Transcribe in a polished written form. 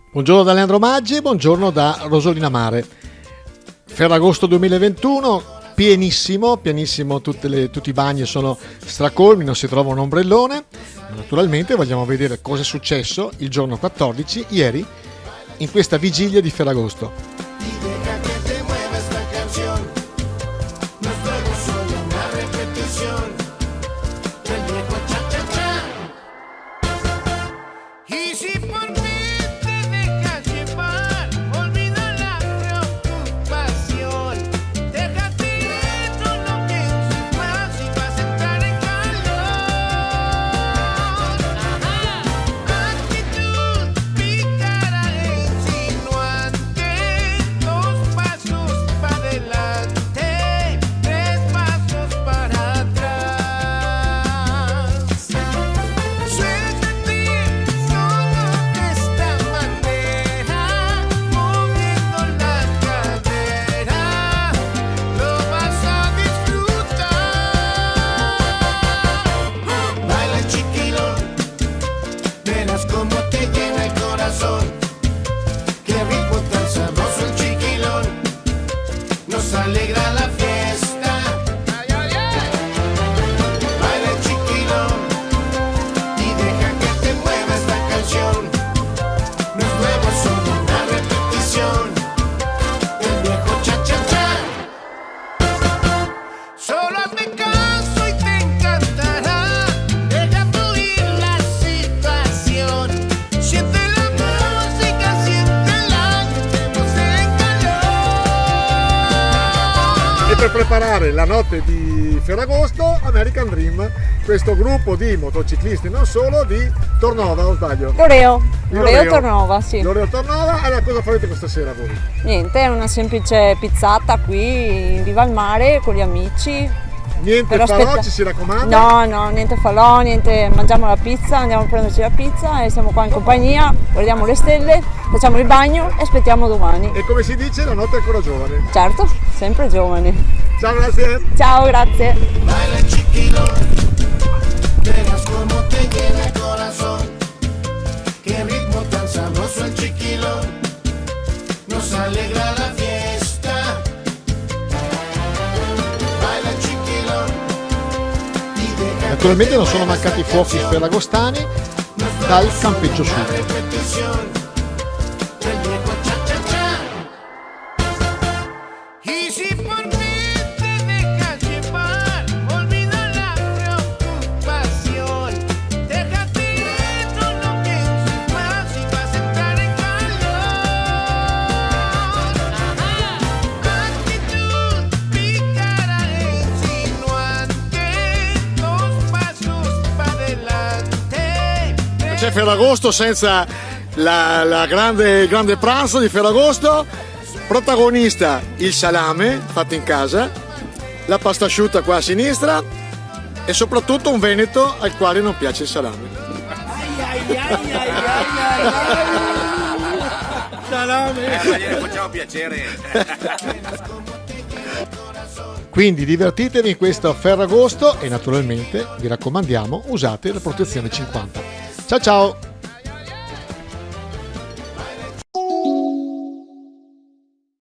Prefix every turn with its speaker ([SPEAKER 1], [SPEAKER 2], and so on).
[SPEAKER 1] Buongiorno da Leandro Maggi, buongiorno da Rosolina Mare. Ferragosto 2021, pienissimo, tutti i bagni sono stracolmi, non si trova un ombrellone. Naturalmente vogliamo vedere cosa è successo il giorno 14, ieri, in questa vigilia di Ferragosto. Per preparare la notte di Ferragosto, American Dream, questo gruppo di motociclisti, non solo, di Tornova, o sbaglio?
[SPEAKER 2] Loreo Tornova, sì.
[SPEAKER 1] Loreo Tornova. Allora, cosa farete questa sera voi?
[SPEAKER 2] Niente, è una semplice pizzata qui in riva al mare con gli amici.
[SPEAKER 1] Niente falò, ci si raccomanda?
[SPEAKER 2] No, niente falò, niente, mangiamo la pizza, andiamo a prenderci la pizza e siamo qua in compagnia, guardiamo le stelle, facciamo il bagno e aspettiamo domani.
[SPEAKER 1] E come si dice, la notte è ancora giovane.
[SPEAKER 2] Certo, sempre giovane.
[SPEAKER 1] Ciao, grazie.
[SPEAKER 2] Ciao, grazie.
[SPEAKER 1] Naturalmente non sono mancati i fuochi ferragostani dal campeggio sud. C'è Ferragosto senza il grande pranzo di Ferragosto. Protagonista il salame fatto in casa, la pasta asciutta qua a sinistra e soprattutto un veneto al quale non piace il salame.
[SPEAKER 3] Salame! Gliene facciamo piacere.
[SPEAKER 1] Quindi divertitevi in questo Ferragosto e naturalmente vi raccomandiamo usate la protezione 50. Ciao ciao!